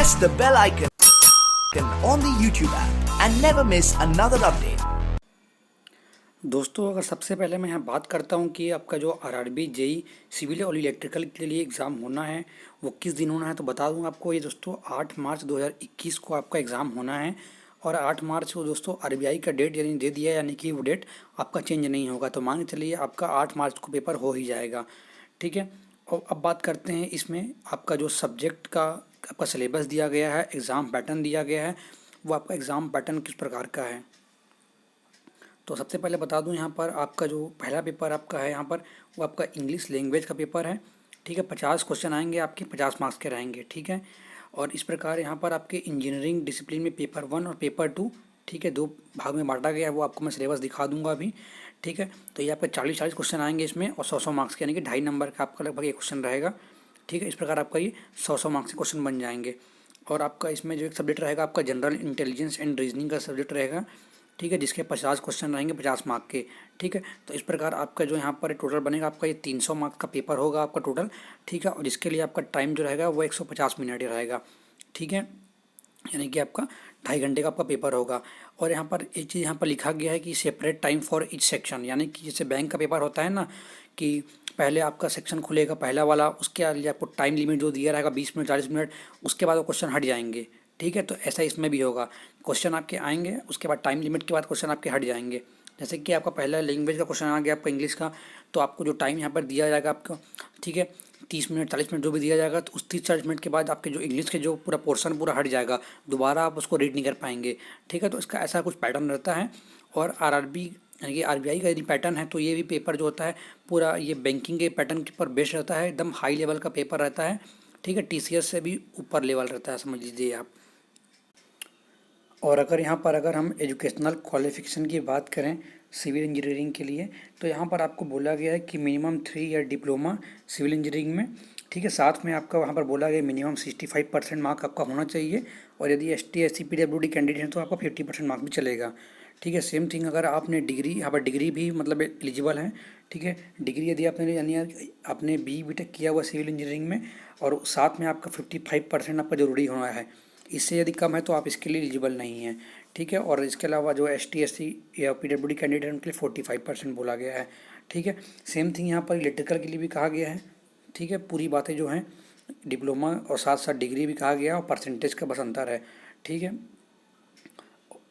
press the bell icon on the YouTube app and never miss another update. दोस्तों, अगर सबसे पहले मैं यहाँ बात करता हूँ कि आपका जो आरआरबी जेई सिविल और इलेक्ट्रिकल के लिए एग्ज़ाम होना है वो किस दिन होना है, तो बता दूँ आपको। ये दोस्तों 8 मार्च 2021 को आपका एग्ज़ाम होना है। और 8 मार्च को दोस्तों आरबीआई का डेट यानी दे दिया है, यानी कि वो डेट आपका चेंज नहीं होगा। तो मान के चलिए आपका 8 मार्च को पेपर हो ही जाएगा, ठीक है। और अब बात करते हैं इसमें आपका जो सब्जेक्ट का आपका सिलेबस दिया गया है, एग्ज़ाम पैटर्न दिया गया है, वो आपका एग्ज़ाम पैटर्न किस प्रकार का है। तो सबसे पहले बता दूं, यहाँ पर आपका जो पहला पेपर आपका है यहाँ पर वो आपका इंग्लिश लैंग्वेज का पेपर है, ठीक है। 50 क्वेश्चन आएंगे आपके, 50 मार्क्स के रहेंगे, ठीक है। और इस प्रकार यहाँ पर आपके इंजीनियरिंग डिसिप्लिन में पेपर 1 और पेपर 2, ठीक है, 2 भाग में बांटा गया है। वो आपको मैं सिलेबस दिखा दूंगा अभी, ठीक है। तो ये आपके 40 क्वेश्चन आएंगे इसमें, और 100 मार्क्स के, यानी कि 2.5 नंबर का आपका लगभग एक क्वेश्चन रहेगा, ठीक है। इस प्रकार आपका ये 100 मार्क्स के क्वेश्चन बन जाएंगे। और आपका इसमें जो एक सब्जेक्ट रहेगा आपका जनरल इंटेलिजेंस एंड रीजनिंग का सब्जेक्ट रहेगा, ठीक है, जिसके 50 क्वेश्चन रहेंगे 50 मार्क के, ठीक है। तो इस प्रकार आपका जो यहाँ पर टोटल बनेगा आपका ये 300 मार्क्स का पेपर होगा आपका टोटल, ठीक है। और जिसके लिए आपका टाइम जो रहेगा वो 150 मिनट ही रहेगा, ठीक है। यानी कि आपका 2.5 घंटे का आपका पेपर होगा। और यहाँ पर एक चीज़ यहाँ पर लिखा गया है कि separate time for each section, यानी कि जैसे बैंक का पेपर होता है ना, कि पहले आपका सेक्शन खुलेगा पहला वाला, उसके लिए आपको टाइम लिमिट जो दिया रहेगा 20 मिनट 40 मिनट, उसके बाद वो क्वेश्चन हट जाएंगे, ठीक है। तो ऐसा इसमें भी होगा, क्वेश्चन आपके आएंगे, उसके बाद टाइम लिमिट के बाद क्वेश्चन आपके हट जाएंगे। जैसे कि आपका पहला लैंग्वेज का क्वेश्चन आ गया आपका इंग्लिश का, तो आपको जो टाइम यहाँ पर दिया जाएगा आपका, ठीक है, 30 मिनट 40 मिनट जो भी दिया जाएगा, तो उस 30-40 मिनट के बाद आपके जो इंग्लिश के जो पूरा पोर्शन पूरा हट जाएगा, दोबारा आप उसको रीड नहीं कर पाएंगे, ठीक है। तो इसका ऐसा कुछ पैटर्न रहता है। और आरआरबी यानी कि आरबीआई का यदि पैटर्न है, तो ये भी पेपर जो होता है पूरा ये बैंकिंग के पैटर्न के ऊपर बेस्ड रहता है, एकदम हाई लेवल का पेपर रहता है, ठीक है। टीसीएस से भी ऊपर लेवल रहता है, समझ लीजिए आप। और अगर हम एजुकेशनल क्वालिफिकेशन की बात करें सिविल इंजीनियरिंग के लिए, तो यहाँ पर आपको बोला गया है कि minimum 3 year diploma civil engineering में, ठीक है। साथ में आपका वहाँ पर बोला गया मिनिमम 65% मार्क आपका होना चाहिए। और यदि ST SC PWD कैंडिडेट हैं तो आपका 50% मार्क भी चलेगा, ठीक है। सेम थिंग अगर आपने डिग्री, यहाँ पर डिग्री भी मतलब एलिजिबल है, ठीक है। डिग्री यदि आपने यानी आपने BTech किया हुआ सिविल इंजीनियरिंग में, और साथ में आपका 55% आपका जरूरी होना है, इससे यदि कम है तो आप इसके लिए एलिजिबल नहीं हैं, ठीक है। और इसके अलावा जो ST SC या PWD कैंडिडेट उनके लिए 45% बोला गया है, ठीक है। सेम थिंग यहाँ पर इलेक्ट्रिकल के लिए भी कहा गया है, ठीक है। पूरी बातें जो हैं डिप्लोमा और साथ साथ डिग्री भी कहा गया, और परसेंटेज का बस अंतर है, ठीक है।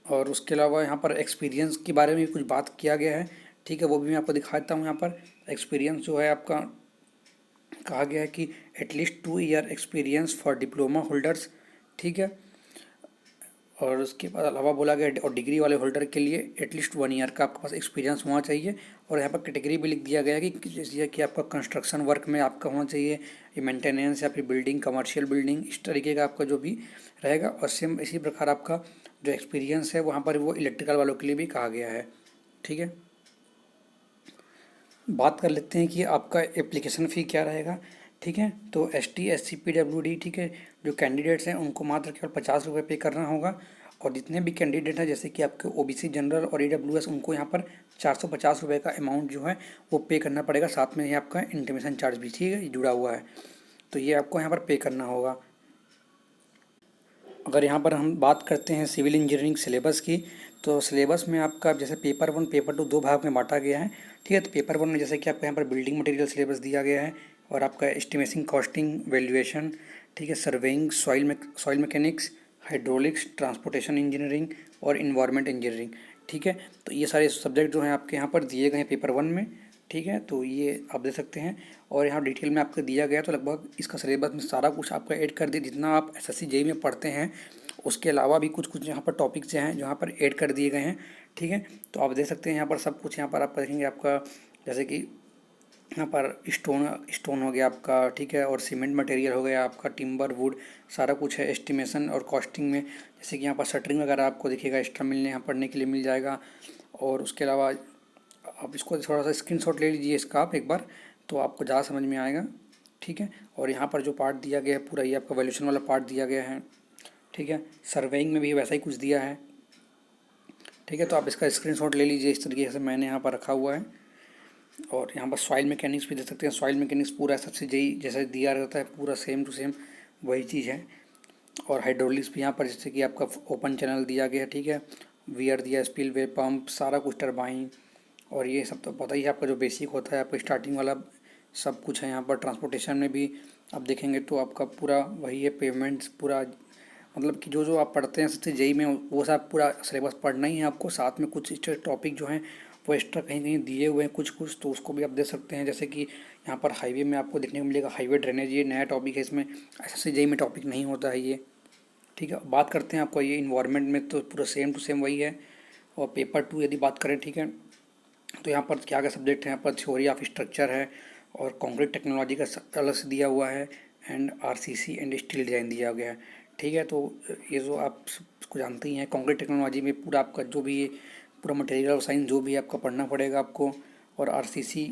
और उसके अलावा यहाँ पर एक्सपीरियंस के बारे में भी कुछ बात किया गया है, ठीक है, वो भी मैं आपको दिखाता हूँ। यहाँ पर एक्सपीरियंस जो है आपका कहा गया है कि at least 2 year experience for diploma holders, ठीक है। और उसके बाद अलावा बोला गया और डिग्री वाले होल्डर के लिए एटलीस्ट 1 ईयर का आपके पास एक्सपीरियंस होना चाहिए। और यहाँ पर कैटेगरी भी लिख दिया गया है कि जैसे कि आपका कंस्ट्रक्शन वर्क में आपका होना चाहिए, ये मेंटेनेंस या फिर बिल्डिंग, कमर्शियल बिल्डिंग, इस तरीके का आपका जो भी रहेगा। और सेम इसी प्रकार आपका जो एक्सपीरियंस है वहाँ पर वो इलेक्ट्रिकल वालों के लिए भी कहा गया है, ठीक है। बात कर लेते हैं कि आपका एप्लीकेशन फ़ी क्या रहेगा, ठीक है। तो ST SC PWD, ठीक है, जो कैंडिडेट्स हैं उनको मात्र केवल 50 रुपये पे करना होगा। और जितने भी कैंडिडेट हैं जैसे कि आपके OBC जनरल और AWS, उनको यहाँ पर 450 रुपये का अमाउंट जो है वो पे करना पड़ेगा। साथ में ही आपका इंटीमेशन चार्ज भी, ठीक है, जुड़ा हुआ है, तो ये आपको यहाँ पर पे करना होगा। अगर यहाँ पर हम बात करते हैं सिविल इंजीनियरिंग सिलेबस की, तो सिलेबस में आपका जैसे पेपर 1 पेपर 2 दो भाग में बांटा गया है, ठीक है। तो पेपर 1 में जैसे कि आपको यहाँ पर बिल्डिंग मटेरियल सिलेबस दिया गया है, और आपका एस्टिमेशन, कॉस्टिंग, वैल्यूएशन, ठीक है, surveying, soil mechanics, hydraulics, transportation engineering और इन्वायरमेंट इंजीनियरिंग, ठीक है। तो ये सारे सब्जेक्ट जो हैं आपके यहाँ पर दिए गए हैं पेपर 1 में, ठीक है। तो ये आप देख सकते हैं, और यहाँ डिटेल में आपको दिया गया, तो लगभग इसका सिलेबस में सारा कुछ आपका ऐड कर दिया। जितना आप SSC JEE में पढ़ते हैं उसके अलावा भी कुछ कुछ यहाँ पर टॉपिक्स हैं जो यहाँ पर ऐड कर दिए गए हैं, ठीक है। तो आप देख सकते हैं यहाँ पर सब कुछ, यहाँ पर आप देखेंगे आपका जैसे कि यहाँ पर स्टोन हो गया आपका, ठीक है, और सीमेंट मटेरियल हो गया आपका, टिम्बर, वुड, सारा कुछ है। एस्टिमेशन और कॉस्टिंग में जैसे कि यहाँ पर शटरिंग वगैरह आपको दिखेगा, एक्स्ट्रा मिलने यहाँ पढ़ने के लिए मिल जाएगा। और उसके अलावा आप इसको थोड़ा सा स्क्रीनशॉट ले लीजिए इसका आप एक बार, तो आपको ज़्यादा समझ में आएगा, ठीक है। और यहाँ पर जो पार्ट दिया गया है पूरा ये आपका वैल्यूएशन वाला पार्ट दिया गया है, ठीक है। सर्वेइंग में भी वैसा ही कुछ दिया है, ठीक है। तो आप इसका स्क्रीनशॉट ले लीजिए, इस तरीके से मैंने यहाँ पर रखा हुआ है। और यहाँ पर सॉइल मैकेनिक्स भी देख सकते हैं, सॉइल मैकेनिक्स पूरा सबसे जैसा दिया रहता है, पूरा सेम टू सेम वही चीज़ है। और हाइड्रोलिक्स भी यहाँ पर, जैसे कि आपका ओपन चैनल दिया गया है, ठीक है, वियर दिया, स्पिलवे, पंप, सारा कुछ, टरबाइन, और ये सब तो पता ही है आपका जो बेसिक होता है आपका स्टार्टिंग वाला, सब कुछ है यहाँ पर। ट्रांसपोर्टेशन में भी आप देखेंगे तो आपका पूरा वही है, पेमेंट्स पूरा, मतलब कि जो जो आप पढ़ते हैं सबसे जेई में वो सब पूरा सिलेबस पढ़ना ही है आपको। साथ में कुछ एक्स्ट्रा टॉपिक जो हैं वो एक्स्ट्रा कहीं कहीं दिए हुए हैं कुछ कुछ, तो उसको भी आप दे सकते हैं। जैसे कि यहाँ पर हाईवे में आपको देखने को मिलेगा हाईवे ड्रेनेज, ये नया टॉपिक है, इसमें ऐसे जेई में टॉपिक नहीं होता है ये, ठीक है। बात करते हैं आपको ये इन्वायरमेंट में, तो पूरा सेम टू सेम वही है। और पेपर 2 यदि बात करें, ठीक है, तो यहाँ पर क्या क्या सब्जेक्ट हैं, यहाँ पर थ्योरी ऑफ स्ट्रक्चर है और कंक्रीट टेक्नोलॉजी का अलग से दिया हुआ है, and RCC and steel design दिया गया है, ठीक है। तो ये जो आप सबको जानते ही हैं, कंक्रीट टेक्नोलॉजी में पूरा आपका जो भी पूरा मटेरियल साइंस जो भी आपका पढ़ना पड़ेगा आपको, और आरसीसी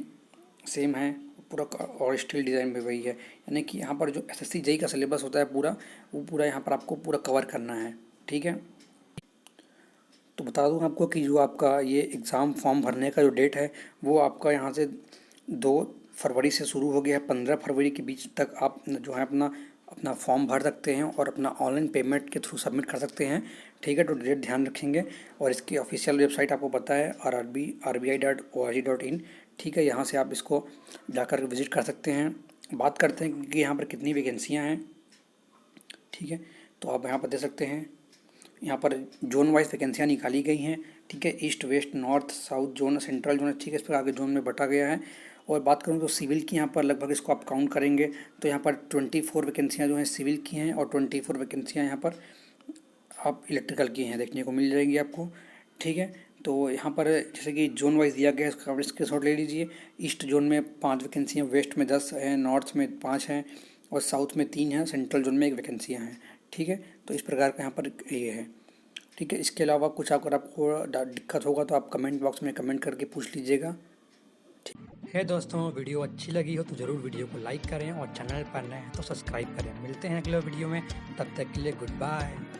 सेम है पूरा और स्टील डिज़ाइन भी वही है। यानी कि यहाँ पर जो एसएससी जेई का सिलेबस होता है पूरा, वो पूरा यहाँ पर आपको पूरा कवर करना है, ठीक है। तो बता दूं आपको कि जो आपका ये एग्ज़ाम फॉर्म भरने का जो डेट है वो आपका यहाँ से 2 फरवरी से शुरू हो गया है। 15 फरवरी के बीच तक आप जो है अपना अपना फॉर्म भर सकते हैं और अपना ऑनलाइन पेमेंट के थ्रू सबमिट कर सकते हैं, ठीक है। तो डेट ध्यान रखेंगे। और इसकी ऑफिशियल वेबसाइट आपको पता है rbi.org.in, ठीक है। यहाँ से आप इसको जाकर विज़िट कर सकते हैं। बात करते हैं कि यहाँ पर कितनी वैकेंसियाँ हैं, ठीक है। तो आप यहाँ पर दे सकते हैं, यहाँ पर जोन वाइज वैकेंसियाँ निकाली गई हैं, ठीक है। East, west, north, south zone, central zone, ठीक है, इस प्रकार के जोन में बटा गया है। और बात करूँ तो सिविल की यहाँ पर लगभग इसको आप काउंट करेंगे तो यहाँ पर 24 वैकेंसियाँ जो हैं सिविल की हैं, और 24 वैकेंसियाँ यहाँ पर आप इलेक्ट्रिकल की हैं देखने को मिल जाएंगी आपको, ठीक है। तो यहाँ पर जैसे कि जोन वाइज दिया गया है, इसका स्क्रीनशॉट ले लीजिए। ईस्ट जोन में 5 वैकेंसियाँ, वेस्ट में 10 हैं, नॉर्थ में 5 हैं, और साउथ में 3 हैं, सेंट्रल जोन में 1 वैकेंसियाँ हैं, ठीक है। तो इस प्रकार का यहाँ पर ये है, ठीक है। इसके अलावा कुछ अगर आपको दिक्कत होगा तो आप कमेंट बॉक्स में कमेंट करके पूछ लीजिएगा। है दोस्तों, वीडियो अच्छी लगी हो तो ज़रूर वीडियो को लाइक करें और चैनल पर नए हैं तो सब्सक्राइब करें। मिलते हैं अगले वीडियो में, तब तक के लिए गुड बाय।